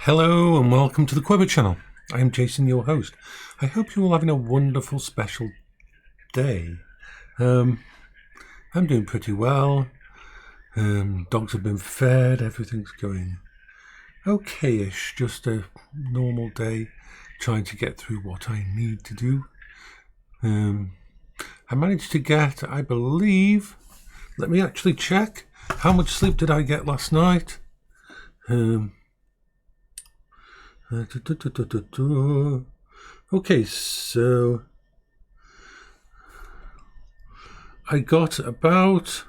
Hello and welcome to the Quiver channel. I am Jason, your host. I hope you're all having a wonderful special day. I'm doing pretty well. Dogs have been fed, everything's going okay-ish. Just a normal day, trying to get through what I need to do. I managed to get, I believe, let me actually check, how much sleep did I get last night? Okay, so I got about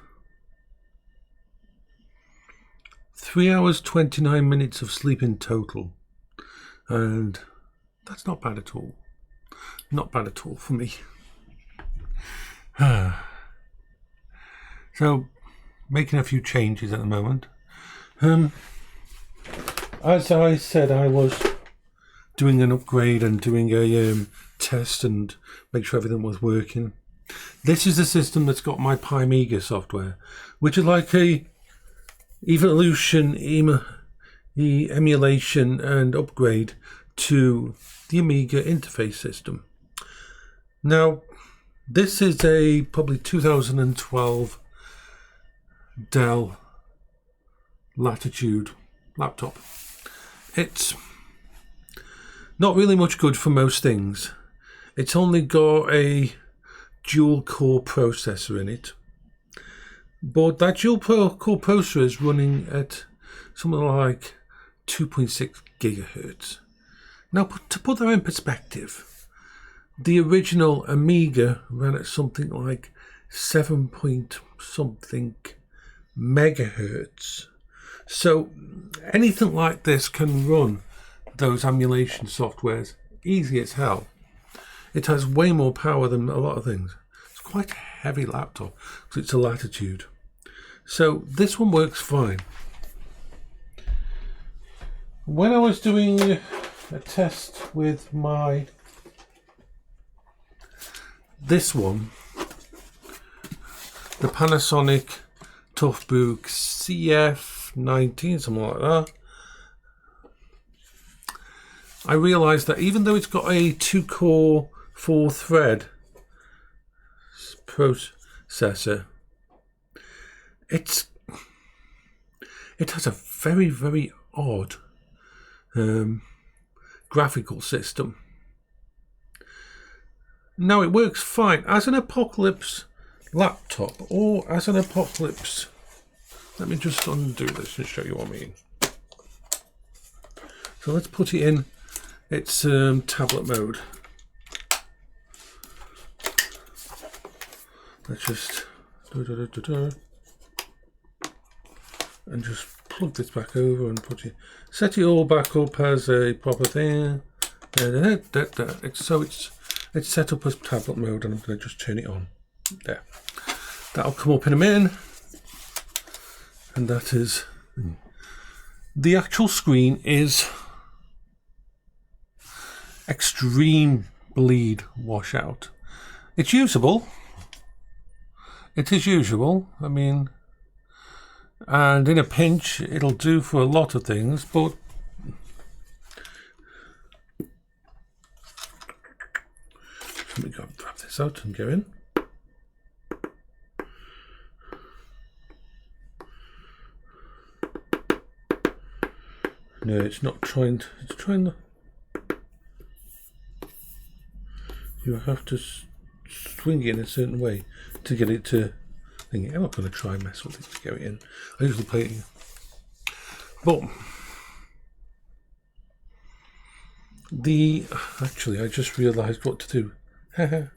3 hours 29 minutes of sleep in total, and that's not bad at all. Not bad at all for me. So, making a few changes at the moment. As I said, I was doing an upgrade and doing a test and make sure everything was working. This is the system that's got my Pi Amiga software, which is like a evolution, emulation and upgrade to the Amiga interface system. Now, this is a probably 2012 Dell Latitude laptop. It's not really much good for most things. It's only got a dual core processor in it, but that dual core processor is running at something like 2.6 gigahertz. Now, to put that in perspective, the original Amiga ran at something like 7 point something megahertz. So anything like this can run those emulation softwares easy as hell. It has way more power than a lot of things. It's quite a heavy laptop because it's a Latitude. So this one works fine. When I was doing a test with this one, the Panasonic Toughbook CF19, something like that, I realised that even though it's got a 2-core, 4-thread processor, it has a very, very odd graphical system. Now, it works fine as an Apocalypse laptop or as an Apocalypse. Let me just undo this and show you what I mean. So let's put it in its tablet mode. Let's just and just plug this back over and set it all back up as a proper thing. So it's set up as tablet mode, and I'm going to just turn it on. There. That'll come up in a minute. And that is, the actual screen is extreme bleed washout. It's usable. It is usable. I mean, and in a pinch, it'll do for a lot of things, but let me go and grab this out and go in. No, it's not trying to, it's trying to, you have to swing it in a certain way to get it to thing. I'm not going to try and mess with it to go in. I usually play it, but actually I just realised what to do. So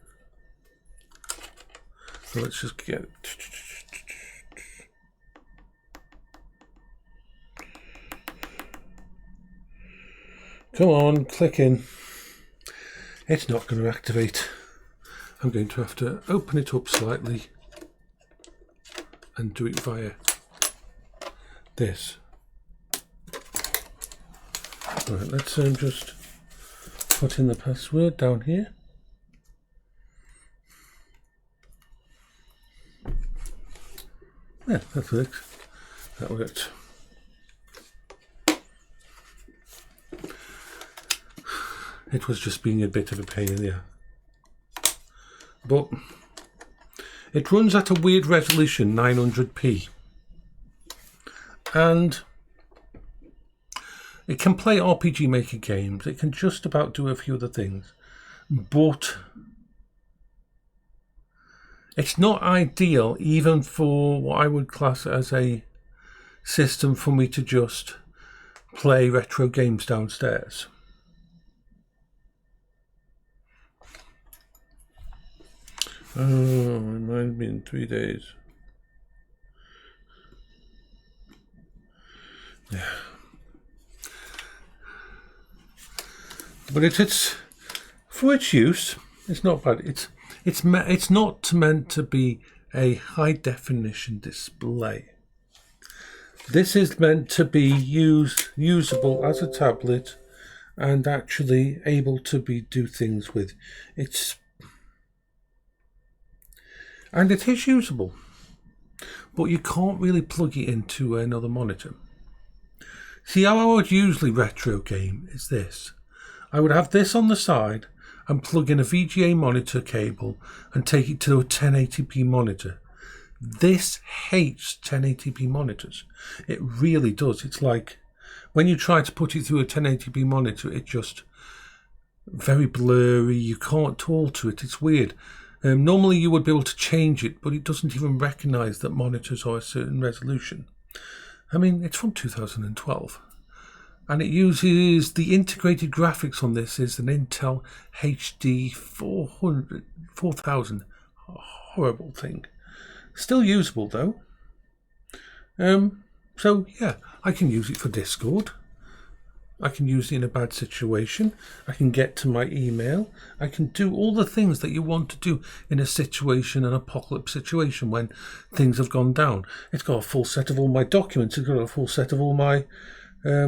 let's just get it. Come on, click in. It's not going to activate. I'm going to have to open it up slightly and do it via this. Right, let's just put in the password down here. Yeah, that works. That worked. it was just being a bit of a pain in the ass. But it runs at a weird resolution, 900p. And it can play RPG Maker games. It can just about do a few other things. But it's not ideal even for what I would class as a system for me to just play retro games downstairs. Oh, remind me in 3 days. Yeah. But it's for its use, it's not bad. It's not meant to be a high definition display. This is meant to be usable as a tablet and actually able to do things with. And it is usable, but you can't really plug it into another monitor. See, how I would usually retro game is this. I would have this on the side and plug in a VGA monitor cable and take it to a 1080p monitor. This hates 1080p monitors. It really does. It's like when you try to put it through a 1080p monitor, it's just very blurry. You can't alter it. It's weird. Normally you would be able to change it, but it doesn't even recognize that monitors are a certain resolution. I mean, it's from 2012. And it uses the integrated graphics on this is an Intel HD 4000. Horrible thing. Still usable though. So yeah, I can use it for Discord. I can use it in a bad situation. I can get to my email. I can do all the things that you want to do in a situation, an apocalypse situation when things have gone down. It's got a full set of all my documents. It's got a full set of all my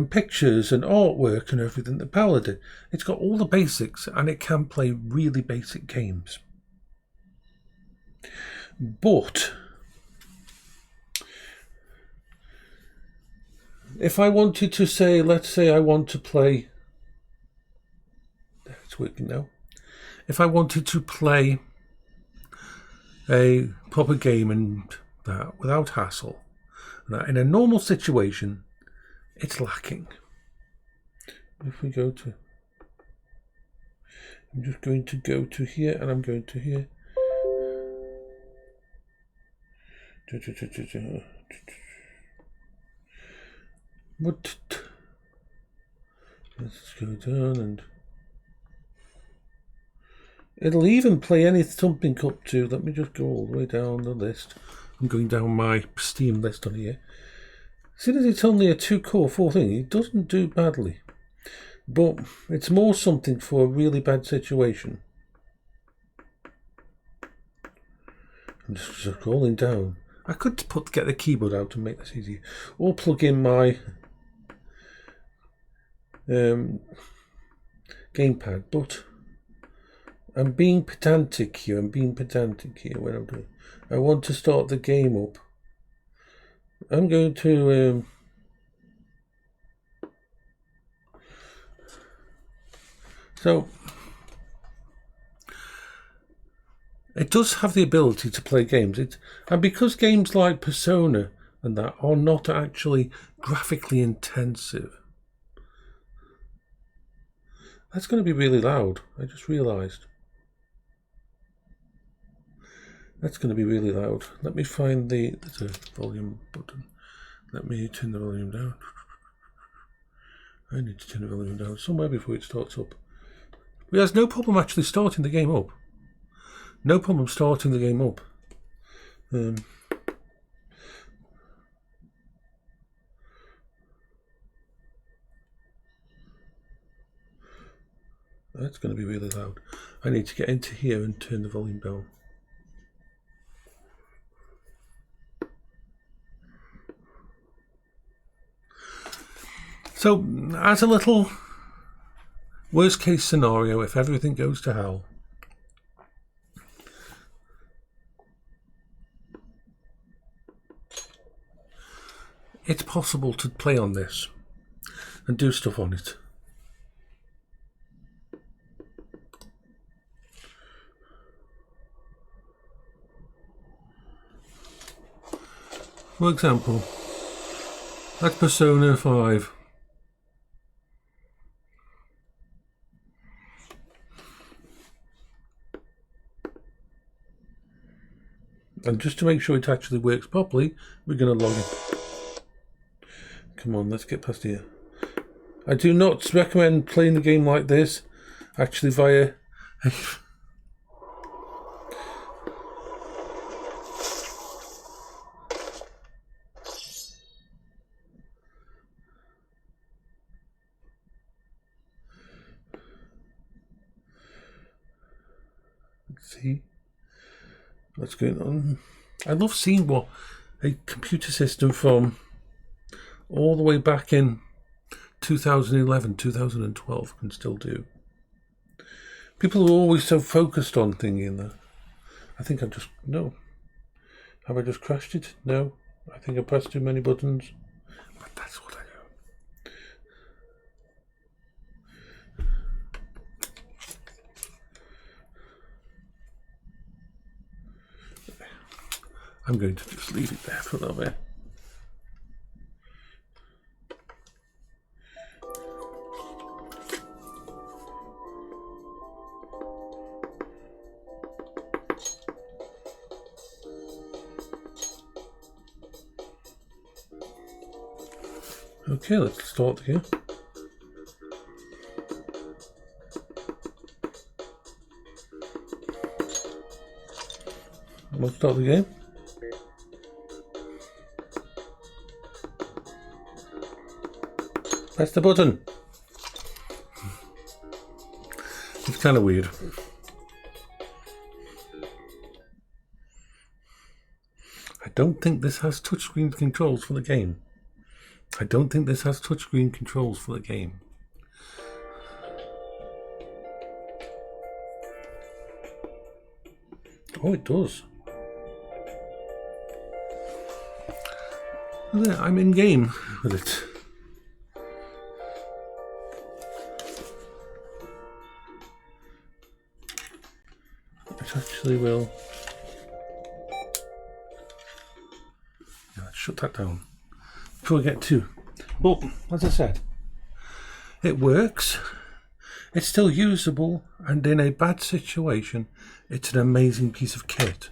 pictures and artwork and everything that Paola did. It's got all the basics and it can play really basic games. But if I wanted to say, let's say I want to play, it's working now. If I wanted to play a proper game and that without hassle, that in a normal situation, it's lacking. If we go to, I'm just going to go to here and I'm going to here. But let's go down and it'll even play something up to, let me just go all the way down the list. I'm going down my Steam list on here. Seeing as it's only a 2-core 4 thing, it doesn't do badly. But it's more something for a really bad situation. I'm just scrolling down. I could get the keyboard out and make this easier. Or plug in my gamepad, but I'm being pedantic here. When I'm doing. I want to start the game up. I'm going to so it does have the ability to play games. And because games like Persona and that are not actually graphically intensive. That's going to be really loud. I just realised. That's going to be really loud. Let me find there's a volume button. Let me turn the volume down. I need to turn the volume down somewhere before it starts up. But there's no problem actually starting the game up. No problem starting the game up. That's going to be really loud. I need to get into here and turn the volume down. So, as a little worst case scenario, if everything goes to hell, it's possible to play on this and do stuff on it. For example, that's Persona 5. And just to make sure it actually works properly, we're going to log in. Come on, let's get past here. I do not recommend playing the game like this, actually via... Let's see what's going on. I love seeing what a computer system from all the way back in 2011, 2012 can still do. People are always so focused on thinking that. I think I just... No. Have I just crashed it? No. I think I pressed too many buttons. But that's what I do. I'm going to just leave it there for a little bit. Okay, let's start here. We'll start the game. Press the button. It's kind of weird. I don't think this has touchscreen controls for the game. Oh, it does. There, I'm in game with it. It actually will. Yeah, let's shut that down before we get to. But as I said, it works. It's still usable, and in a bad situation, it's an amazing piece of kit.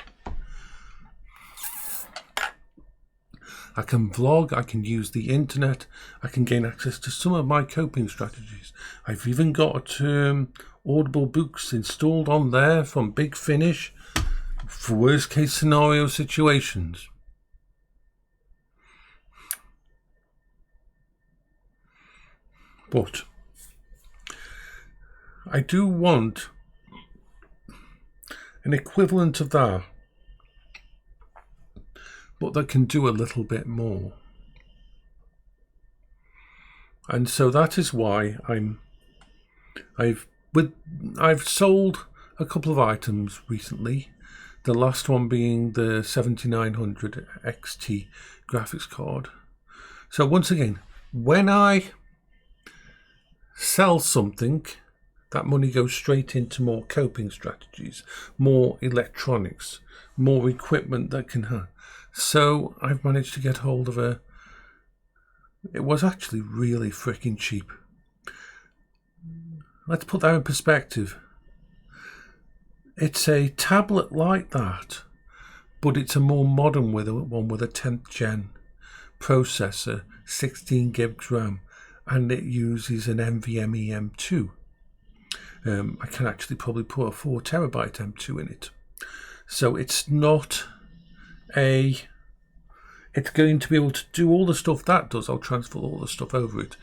I can vlog, I can use the internet, I can gain access to some of my coping strategies. I've even got Audible books installed on there from Big Finish for worst case scenario situations. But I do want an equivalent of that, but that can do a little bit more. And so that is why I've sold a couple of items recently. The last one being the 7900 XT graphics card. So once again, when I sell something, that money goes straight into more coping strategies, more electronics, more equipment that can have. So I've managed to get hold of a... It was actually really freaking cheap. Let's put that in perspective. It's a tablet like that, but it's a more modern one with a 10th gen processor, 16 gigs RAM, and it uses an NVMe M2. I can actually probably put a 4 terabyte M2 in it. So it's not a... It's going to be able to do all the stuff that does. I'll transfer all the stuff over it.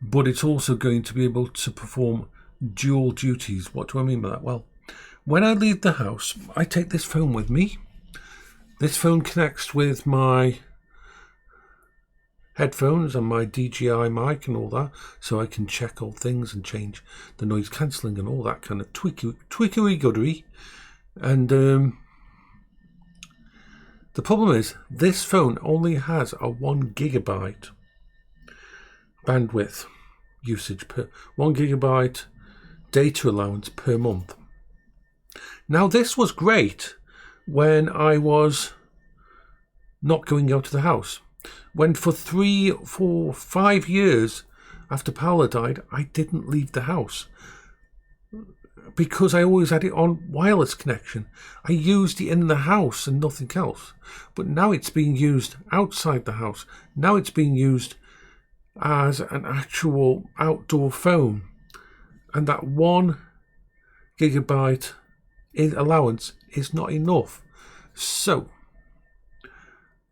But it's also going to be able to perform dual duties. What do I mean by that? Well, when I leave the house, I take this phone with me. This phone connects with my headphones and my DJI mic and all that, so I can check all things and change the noise cancelling and all that kind of twickery-goodery. And the problem is, this phone only has a 1 gigabyte bandwidth usage per 1 gigabyte data allowance per month. Now, this was great when I was not going out of the house. When for 3, 4, 5 years after Paola died, I didn't leave the house because I always had it on wireless connection. I used it in the house and nothing else. But now it's being used outside the house. Now it's being used as an actual outdoor phone. And that 1 gigabyte allowance is not enough. So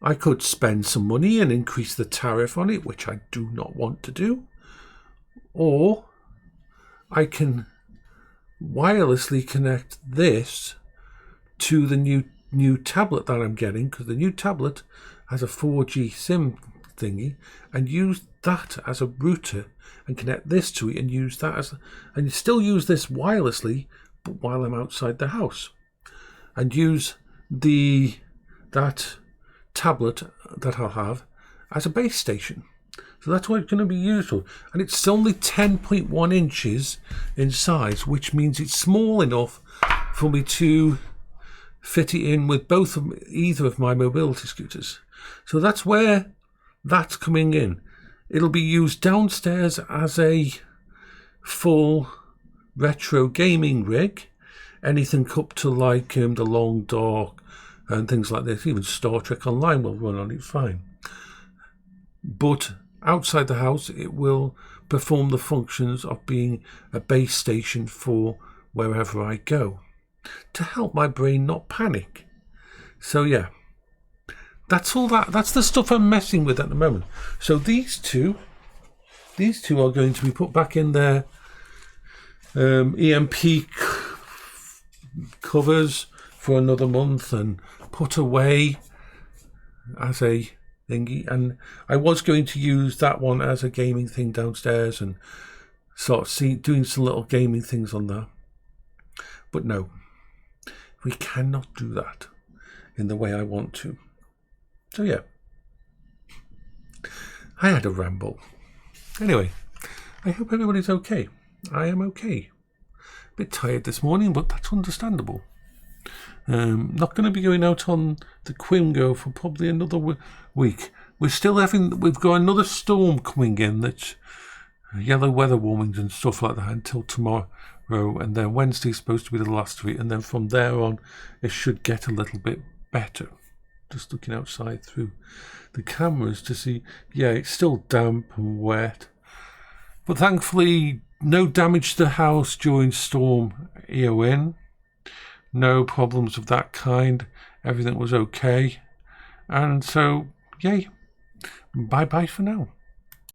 I could spend some money and increase the tariff on it, which I do not want to do. Or I can wirelessly connect this to the new tablet that I'm getting, because the new tablet has a 4G SIM thingy, and use that as a router and connect this to it and use that as and still use this wirelessly, but while I'm outside the house, and use that tablet that I'll have as a base station. So that's what it's going to be used for. And it's only 10.1 inches in size, which means it's small enough for me to fit it in with either of my mobility scooters. So that's where that's coming in. It'll be used downstairs as a full retro gaming rig. Anything up to like The Long Dark and things like this. Even Star Trek Online will run on it fine. But outside the house, it will perform the functions of being a base station for wherever I go, to help my brain not panic. So yeah, that's all that's the stuff I'm messing with at the moment. So these two are going to be put back in their EMP covers for another month and put away as a thingy. And I was going to use that one as a gaming thing downstairs and sort of doing some little gaming things on that. But no, we cannot do that in the way I want to. So yeah, I had a ramble. Anyway, I hope everybody's okay. I am okay. A bit tired this morning, but that's understandable. Not going to be going out on the Quimgo for probably another week. We've got another storm coming in, that's yellow weather warnings and stuff like that until tomorrow, and then Wednesday's supposed to be the last of it, and then from there on it should get a little bit better. Just looking outside through the cameras to see, yeah, it's still damp and wet, but thankfully no damage to the house during Storm Eowyn. No problems of that kind. Everything was okay. And so, yay. Bye-bye for now.